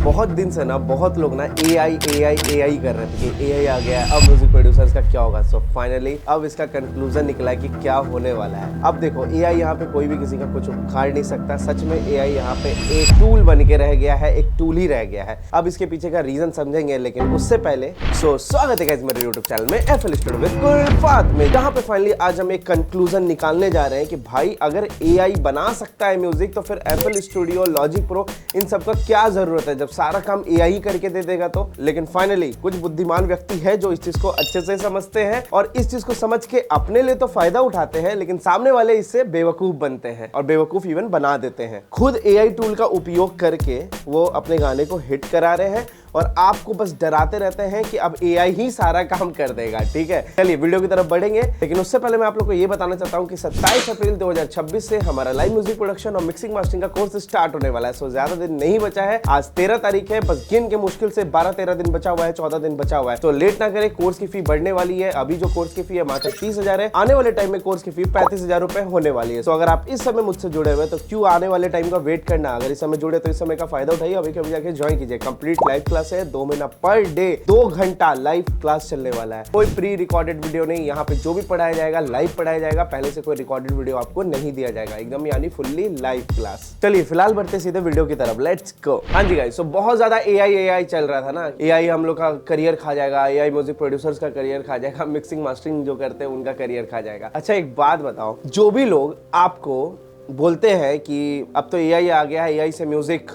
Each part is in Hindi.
बहुत दिन से ना बहुत लोग ना एआई कर रहे थे कि एआई आ गया है, अब म्यूजिक प्रोड्यूसर्स का क्या होगा। सो फाइनली अब इसका कंक्लूजन निकला है कि क्या होने वाला है। अब देखो एआई यहाँ पे कोई भी किसी का कुछ उखाड़ नहीं सकता। सच में एआई यहाँ पे एक टूल बन के रह गया है, एक टूल ही रह गया है। अब इसके पीछे का रीजन समझेंगे, लेकिन उससे पहले स्वागत है गाइस मेरे यूट्यूब चैनल में एफएल स्टूडियो विद कुलफात में, जहाँ पे फाइनली आज हम एक कंक्लूजन निकालने जा रहे हैं कि भाई अगर एआई बना सकता है म्यूजिक तो फिर एफएल स्टूडियो, लॉजिक प्रो, इन सब का क्या जरूरत है जब सारा काम एआई करके दे देगा तो। लेकिन फाइनली कुछ बुद्धिमान व्यक्ति है जो इस चीज को अच्छे से समझते हैं और इस चीज को समझ के अपने लिए तो फायदा उठाते हैं, लेकिन सामने वाले इससे बेवकूफ बनते हैं और बेवकूफ इवन बना देते हैं। खुद एआई टूल का उपयोग करके वो अपने गाने को हिट करा रहे हैं और आपको बस डराते रहते हैं कि अब एआई ही सारा काम कर देगा। ठीक है, चलिए वीडियो की तरफ बढ़ेंगे, लेकिन उससे पहले मैं आप लोग को ये बताना चाहता हूं कि 27 अप्रैल 2026 से हमारा लाइव म्यूजिक प्रोडक्शन और मिक्सिंग मास्टरिंग का कोर्स स्टार्ट होने वाला है। सो ज्यादा दिन नहीं बचा है, आज 13 तारीख है, बस गिन के मुश्किल से 12-13 दिन बचा हुआ है, 14 दिन बचा हुआ है। तो लेट ना करें, कोर्स की फी बढ़ने वाली है। अभी जो कोर्स की फी है मात्र 30,000 है, आने वाले टाइम में कोर्स की फी 35,000 रुपए होने वाली है। तो अगर आप इस समय मुझसे जुड़े हुए तो क्यों आने वाले टाइम का वेट करना। अगर इस समय जुड़े तो इस समय का फायदा उठाइए, अभी कभी जाके ज्वाइन कीजिए। कंप्लीट लाइव क्लास है, 2 महीना पर डे 2 घंटा लाइव क्लास चलने वाला है। कोई प्री रिकॉर्डेड वीडियो नहीं, यहाँ पे जो भी पढ़ाया जाएगा लाइव पढ़ाया जाएगा। पहले से कोई रिकॉर्डेड वीडियो आपको नहीं दिया जाएगा, एकदम यानी फुल्ली लाइव क्लास। चलिए फिलहाल बढ़ते सीधे वीडियो की तरफ, लेट्स गो। हाँ जी गाइस, सो बहुत ज्यादा एआई चल रहा था ना, एआई हम लोग का करियर खा जाएगा, एआई म्यूजिक प्रोड्यूसर्स का करियर खा जाएगा, मिक्सिंग मास्टरिंग जो करते हैं उनका करियर खा जाएगा। अच्छा एक बात बताओ, जो भी लोग आपको बोलते हैं कि अब तो एआई आ गया है, एआई से म्यूजिक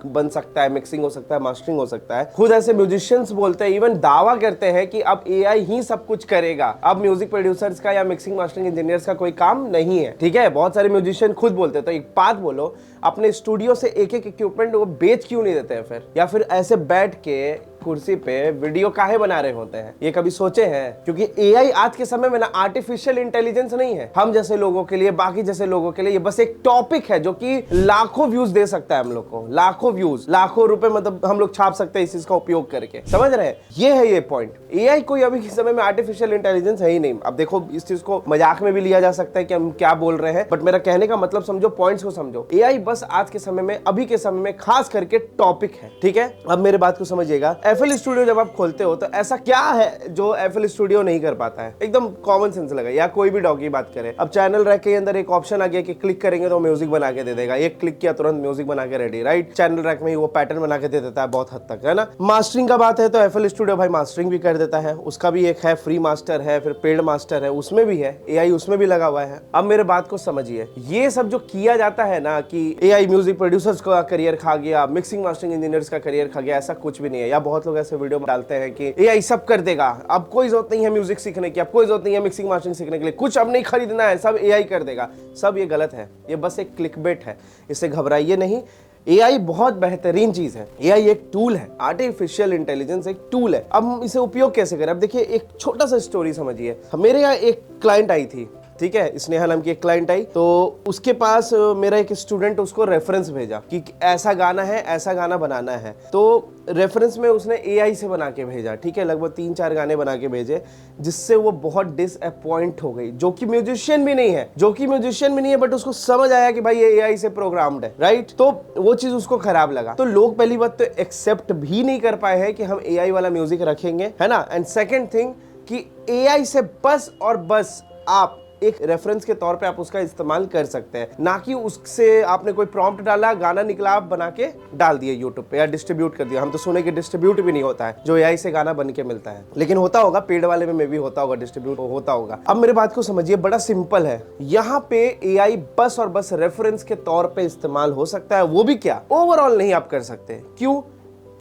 बन सकता है, मिक्सिंग हो सकता है, मास्टरिंग हो सकता है, खुद ऐसे म्यूजिशियंस बोलते हैं, इवन दावा करते हैं कि अब एआई ही सब कुछ करेगा, अब म्यूजिक प्रोड्यूसर्स का या मिक्सिंग मास्टरिंग इंजीनियर्स का कोई काम नहीं है। ठीक है, बहुत सारे म्यूजिशियन खुद बोलते हैं। तो एक बात बोलो, अपने स्टूडियो से एक इक्विपमेंट वो बेच क्यों नहीं देते हैं फिर, या फिर ऐसे बैठ के कुर्सी पे वीडियो काहे बना रहे होते हैं, ये कभी सोचे हैं? क्योंकि एआई आज के समय में ना आर्टिफिशियल इंटेलिजेंस नहीं है हम जैसे लोगों के लिए, बाकी जैसे लोगों के लिए ये बस एक टॉपिक है जो कि लाखों व्यूज दे सकता है हम लोग को, लाखों व्यूज, लाखों रुपए मतलब हम लोग छाप सकते हैं इस चीज का उपयोग करके। समझ रहे हैं, ये है ये पॉइंट। एआई कोई अभी के समय में आर्टिफिशियल इंटेलिजेंस है ही नहीं। अब देखो इस चीज को मजाक में भी लिया जा सकता है कि हम क्या बोल रहे हैं, बट मेरा कहने का मतलब समझो, पॉइंट्स को समझो। एआई बस आज के समय में, अभी के समय में खास करके टॉपिक है। ठीक है, अब मेरे बात को समझिएगा। एफएल स्टूडियो जब आप खोलते हो तो ऐसा क्या है जो एफएल स्टूडियो नहीं कर पाता है? एकदम कॉमन सेंस लगा, या कोई भी डॉग की बात करे। अब चैनल रैक के अंदर एक ऑप्शन आ गया कि क्लिक करेंगे तो म्यूजिक बना के दे देगा, एक क्लिक किया तुरंत म्यूजिक बना के रेडी, राइट? चैनल रैक में ही वो पैटर्न बना के दे देता है बहुत हद तक, है ना। मास्टरिंग का बात है तो एफएल स्टूडियो भाई मास्टरिंग भी कर देता है, उसका भी एक है फ्री मास्टर है, फिर पेड मास्टर है, उसमें भी है एआई, उसमें भी लगा हुआ है। अब मेरे बात को समझिए, ये सब जो किया जाता है ना कि एआई म्यूजिक प्रोड्यूसर्स का करियर खा गया, मिक्सिंग मास्टरिंग इंजीनियर्स का करियर खा गया, ऐसा कुछ भी नहीं है। या बहुत लोग ऐसे वीडियो डालते हैं कि एआई सब कर देगा, अब कोई जरूरत नहीं है म्यूजिक सीखने की, अब कोई जरूरत नहीं है मिक्सिंग मास्टरिंग सीखने के लिए, कुछ अब नहीं खरीदना है, सब एआई कर देगा। सब ये गलत है, ये बस एक क्लिकबेट है, इससे घबराइए नहीं। एआई बहुत बेहतरीन चीज है, एआई एक टूल है, आर्टिफिशियल इंटेलिजेंस एक टूल है। अब हम इसे उपयोग कैसे करें? अब देखिए एक छोटा सा स्टोरी समझिए। मेरे यहाँ एक क्लाइंट आई थी, ठीक है, स्नेहा नाम की एक क्लाइंट आई, तो उसके पास मेरा एक स्टूडेंट उसको रेफरेंस भेजा कि ऐसा गाना है, ऐसा गाना बनाना है। तो रेफरेंस में उसने एआई से बना के भेजा, ठीक है, लगभग 3-4 गाने बना के भेजे, जिससे वो बहुत डिसअपॉइंट हो गई, जो कि म्यूजिशियन भी नहीं है, बट उसको समझ आया कि भाई ये एआई से प्रोग्राम्ड है, राइट? तो वो चीज उसको खराब लगा। तो लोग पहली बात तो एक्सेप्ट भी नहीं कर पाए हैं कि हम एआई वाला म्यूजिक रखेंगे, है ना। एंड सेकेंड थिंग कि एआई से बस और बस आप एक रेफरेंस के तौर पे आप उसका इस्तेमाल कर सकते हैं, ना कि उससे आपने कोई प्रॉम्प्ट डाला, गाना निकला, आप बना के डाल दिए यूट्यूब पे या डिस्ट्रीब्यूट कर दिया। हम तो सुने कि डिस्ट्रीब्यूट भी नहीं होता है जो एआई से गाना बन के मिलता है, लेकिन होता होगा पेड वाले में भी होता होगा, डिस्ट्रीब्यूट होता होगा। अब मेरे बात को समझिए, बड़ा सिंपल है। यहाँ पे एआई बस और बस रेफरेंस के तौर पे इस्तेमाल हो सकता है, वो भी क्या, ओवरऑल नहीं आप कर सकते। क्यों?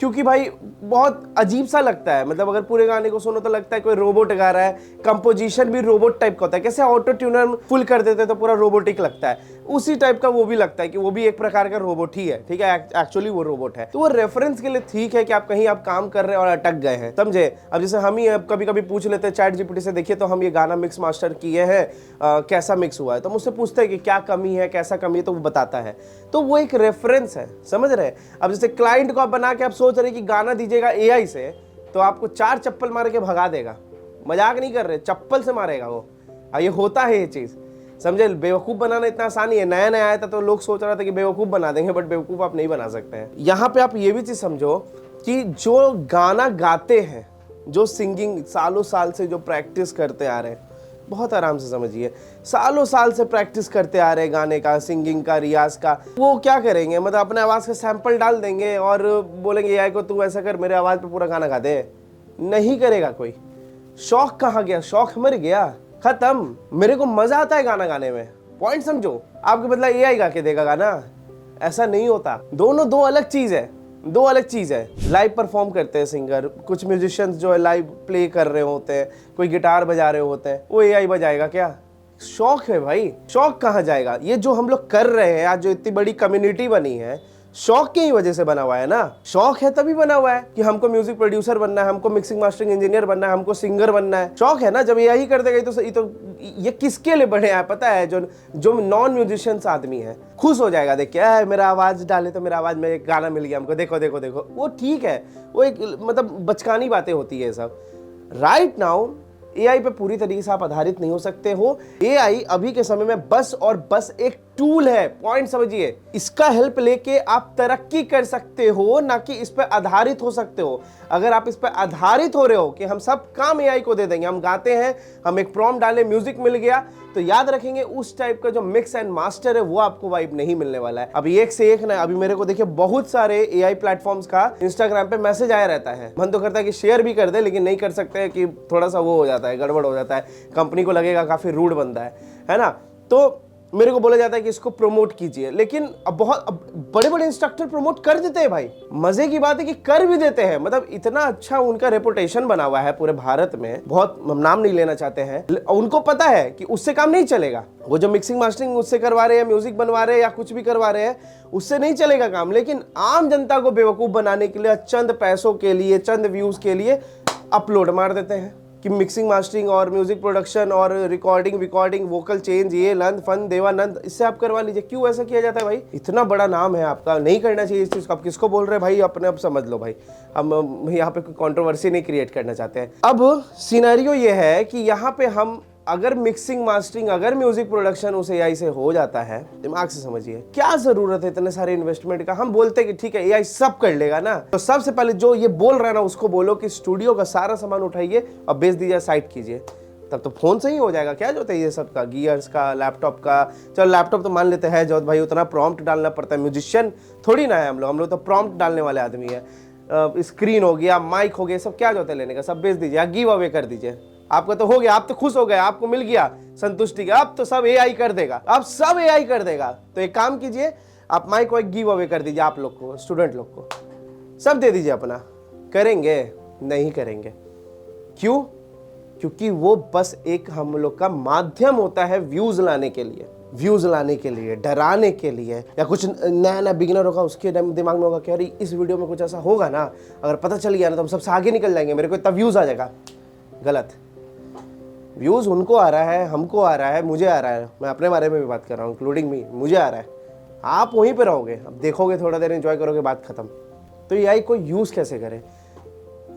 क्योंकि भाई बहुत अजीब सा लगता है, मतलब अगर पूरे गाने को सुनो तो लगता है कोई रोबोट गा रहा है, कंपोजिशन भी रोबोट टाइप का होता है। कैसे ऑटो ट्यूनर फुल कर देते तो पूरा रोबोटिक लगता है, उसी टाइप का वो भी लगता है कि वो भी एक प्रकार का रोबोट ही है, ठीक है, एक्चुअली वो रोबोट है। तो वो रेफरेंस के लिए ठीक है कि आप कहीं आप काम कर रहे हैं और अटक गए हैं, समझे। अब जैसे हम ही कभी कभी पूछ लेते हैं चैट जीपीटी से, देखिए तो हम ये गाना मिक्स मास्टर किए हैं, कैसा मिक्स हुआ है, तो मुझसे पूछते हैं कि क्या कमी है, कैसा कमी है, तो वो बताता है। तो वो एक रेफरेंस है, समझ रहे हैं। अब जैसे क्लाइंट को आप बना के आप सोच रहे कि गाना दीजिएगा एआई से, तो आपको 4 चप्पल मार के भगा देगा, मजाक नहीं कर रहे, चप्पल से मारेगा वो। ये होता है ये चीज। समझे? बेवकूफ़ बनाना इतना आसान ही है। नया नया आया था तो लोग सोच रहा था कि बेवकूफ़ बना देंगे, बट बेवकूफ़ आप नहीं बना सकते हैं। यहाँ पे आप ये भी चीज़ समझो कि जो गाना गाते हैं, जो सिंगिंग सालों साल से जो प्रैक्टिस करते आ रहे हैं, बहुत आराम से समझिए, सालों साल से प्रैक्टिस करते आ रहे हैं गाने का, सिंगिंग का, रियाज का, वो क्या करेंगे? मतलब अपने आवाज़ का सैंपल डाल देंगे और बोलेंगे एआई को तू ऐसा कर, मेरे आवाज़ पे पूरा गाना गा दे। नहीं करेगा कोई। शौक कहाँ गया? शौक मर गया, खत्म। मेरे को मजा आता है गाना गाने में, पॉइंट समझो। आपके बदला एआई गा के देगा गाना, ऐसा नहीं होता। दोनों दो अलग चीज है, दो अलग चीज है। लाइव परफॉर्म करते हैं सिंगर, कुछ म्यूजिशियंस जो है लाइव प्ले कर रहे होते हैं, कोई गिटार बजा रहे होते हैं, वो एआई बजाएगा क्या? शौक है भाई, शौक कहाँ जाएगा? ये जो हम लोग कर रहे हैं आज, जो इतनी बड़ी कम्युनिटी बनी है, शौक की ही वजह से बना हुआ है ना। शौक है तभी बना हुआ है कि हमको म्यूजिक प्रोड्यूसर बनना है, हमको मिक्सिंग मास्टरिंग इंजीनियर बनना है, हमको सिंगर बनना है। शौक है ना। जब यही कर देगा तो ये किसके लिए बने हैं पता है? जो नॉन म्यूजिशियंस आदमी है खुश हो जाएगा देख के, मेरा आवाज डाले तो मेरा आवाज में एक गाना मिल गया हमको, देखो देखो देखो। वो ठीक है, वो एक मतलब बचकानी बातें होती है सब। राइट नाउ एआई पे पूरी तरीके से आप आधारित नहीं हो सकते हो। एआई अभी के समय में बस और बस एक टूल है, पॉइंट समझिए। इसका हेल्प लेके आप तरक्की कर सकते हो, ना कि इस पे आधारित हो सकते हो। अगर आप इस पे आधारित हो रहे हो कि हम सब काम एआई को दे देंगे, हम गाते हैं, हम एक प्रॉम्प्ट डाले, म्यूजिक मिल गया, तो याद रखेंगे उस टाइप का जो मिक्स एंड मास्टर है वो आपको वाइब नहीं मिलने वाला है। अभी एक से एक ना, अभी मेरे को देखिए बहुत सारे एआई प्लेटफॉर्म्स का इंस्टाग्राम पे मैसेज आया रहता है। मन तो करता है कि शेयर भी कर दे, लेकिन नहीं कर सकते कि थोड़ा सा वो हो जाता है, गड़बड़ हो जाता है, कंपनी को लगेगा काफी रूड बंदा है ना। तो मेरे को बोला जाता है कि इसको प्रमोट कीजिए, लेकिन अब बहुत बड़े बड़े इंस्ट्रक्टर प्रमोट कर देते हैं भाई। मजे की बात है कि कर भी देते हैं, मतलब इतना अच्छा उनका रेपुटेशन बना हुआ है पूरे भारत में। बहुत नाम नहीं लेना चाहते हैं, उनको पता है कि उससे काम नहीं चलेगा। वो जो मिक्सिंग मास्टरिंग उससे करवा रहे हैं, म्यूजिक बनवा रहे हैं या कुछ भी करवा रहे हैं, उससे नहीं चलेगा काम। लेकिन आम जनता को बेवकूफ बनाने के लिए, चंद पैसों के लिए, चंद व्यूज के लिए अपलोड मार देते हैं कि मिक्सिंग मास्टरिंग और म्यूजिक प्रोडक्शन और रिकॉर्डिंग वोकल चेंज, ये नंद फन देवानंद, इससे आप करवा लीजिए। क्यों ऐसा किया जाता है भाई? इतना बड़ा नाम है आपका, नहीं करना चाहिए इस चीज को। आप किसको बोल रहे हैं भाई? अपने आप समझ लो भाई, हम यहाँ पे कोई कंट्रोवर्सी नहीं क्रिएट करना चाहते हैं। अब सिनेरियो ये है कि यहाँ पे हम अगर मिक्सिंग मास्टरिंग, अगर म्यूजिक प्रोडक्शन उस एआई से हो जाता है, दिमाग से समझिए, क्या जरूरत है इतने सारे इन्वेस्टमेंट का? हम बोलते हैं कि ठीक है एआई सब कर लेगा ना, तो सबसे पहले जो ये बोल रहा है ना उसको बोलो कि स्टूडियो का सारा सामान उठाइए और बेच दीजिए, साइट कीजिए, तब तो फोन से ही हो जाएगा। क्या जो ये सब का, गियर्स का, लैपटॉप का, चलो लैपटॉप तो मान लेते हैं जो भाई उतना प्रॉम्प्ट डालना पड़ता है, म्यूजिशियन थोड़ी ना है हम लोग तो प्रॉम्प्ट डालने वाले आदमी है। स्क्रीन हो गया, माइक हो गया, सब क्या जो लेने का, सब बेच दीजिए, गिव अवे कर दीजिए। आपका तो हो गया, आप तो खुश हो गए, आपको मिल गया संतुष्टि का, अब तो सब एआई कर देगा, अब सब एआई कर देगा। तो एक काम कीजिए, आप माइक वाइक गिव अवे कर दीजिए, आप लोग को, स्टूडेंट लोग को सब दे दीजिए अपना। करेंगे? नहीं करेंगे। क्यों? क्योंकि वो बस एक हम लोग का माध्यम होता है व्यूज लाने के लिए, व्यूज लाने के लिए, डराने के लिए, या कुछ नया नया बिगिनर होगा उसके दिमाग में होगा कि अरे इस वीडियो में कुछ ऐसा होगा ना, अगर पता चल गया ना तो हम सबसे आगे निकल जाएंगे, मेरे को इतना व्यूज आ जाएगा। गलत। व्यूज उनको आ रहा है, हमको आ रहा है, मुझे आ रहा है, मैं अपने बारे में भी बात कर रहा हूँ, इंक्लूडिंग मी, मुझे आ रहा है। आप वहीं पे रहोगे, अब देखोगे, थोड़ा देर एंजॉय करोगे, बात खत्म। तो एआई को यूज कैसे करें,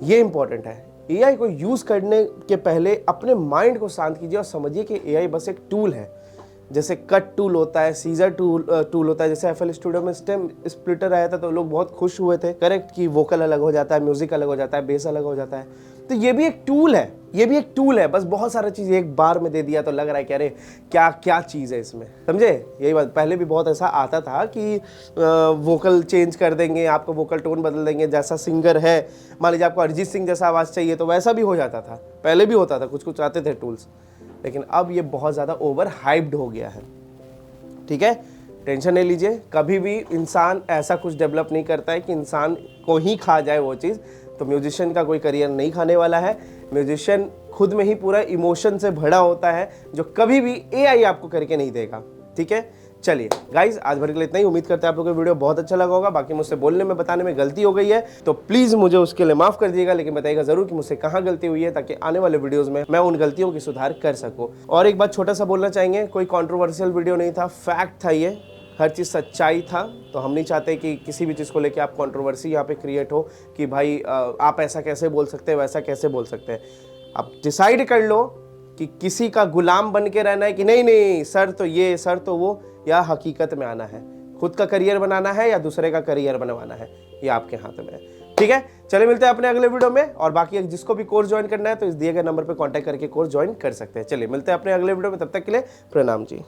ये इंपॉर्टेंट है। एआई को यूज करने के पहले अपने माइंड को शांत कीजिए और समझिए कि एआई बस एक टूल है। जैसे कट टूल होता है, सीजर टूल होता है, जैसे एफएल स्टूडियो में स्टेम स्प्लिटर आया था तो लोग बहुत खुश हुए थे, करेक्ट, कि वोकल अलग हो जाता है, म्यूजिक अलग हो जाता है, बेस अलग हो जाता है। तो ये भी एक टूल है, ये भी एक टूल है, बस बहुत सारा चीज एक बार में दे दिया तो लग रहा है कि अरे क्या क्या चीज है इसमें, समझे? यही बात, पहले भी बहुत ऐसा आता था कि वोकल चेंज कर देंगे, आपको वोकल टोन बदल देंगे, जैसा सिंगर है, मान लीजिए आपको अरिजीत सिंह जैसा आवाज चाहिए तो वैसा भी हो जाता था, पहले भी होता था, कुछ कुछ आते थे टूल्स। लेकिन अब ये बहुत ज़्यादा ओवर हाइप्ड हो गया है, ठीक है? टेंशन नहीं लीजिए, कभी भी इंसान ऐसा कुछ डेवलप नहीं करता है कि इंसान को ही खा जाए वो चीज़। तो म्यूजिशियन का कोई करियर नहीं खाने वाला है। म्यूजिशियन खुद में ही पूरा इमोशन से भरा होता है, जो कभी भी एआई आपको करके नहीं देगा, ठीक है? चलिए गाइज, आज भर के लिए इतना ही। उम्मीद करते हैं आप लोगों को वीडियो बहुत अच्छा लगा होगा। बाकी मुझसे बोलने में, बताने में गलती हो गई है तो प्लीज़ मुझे उसके लिए माफ़ कर दीजिएगा, लेकिन बताइएगा ज़रूर कि मुझसे कहाँ गलती हुई है, ताकि आने वाले वीडियोज़ में मैं उन गलतियों की सुधार कर सकूँ। और एक बात छोटा सा बोलना चाहेंगे, कोई कॉन्ट्रोवर्शियल वीडियो नहीं था, फैक्ट था ये, हर चीज़ सच्चाई था। तो हम नहीं चाहते कि किसी भी चीज़ को लेके आप कंट्रोवर्सी यहाँ पे क्रिएट हो कि भाई आप ऐसा कैसे बोल सकते हैं, वैसा कैसे बोल सकते हैं। आप डिसाइड कर लो कि किसी का गुलाम बन के रहना है कि नहीं नहीं सर तो ये सर तो वो, या हकीकत में आना है, खुद का करियर बनाना है या दूसरे का करियर बनवाना है, ये आपके हाथ में है। ठीक है, चलिए मिलते हैं अपने अगले वीडियो में। और बाकी जिसको भी कोर्स ज्वाइन करना है तो इस दिए गए नंबर पर कॉन्टैक्ट करके कोर्स ज्वाइन कर सकते हैं। चलिए मिलते हैं अपने अगले वीडियो में, तब तक के लिए प्रणाम जी।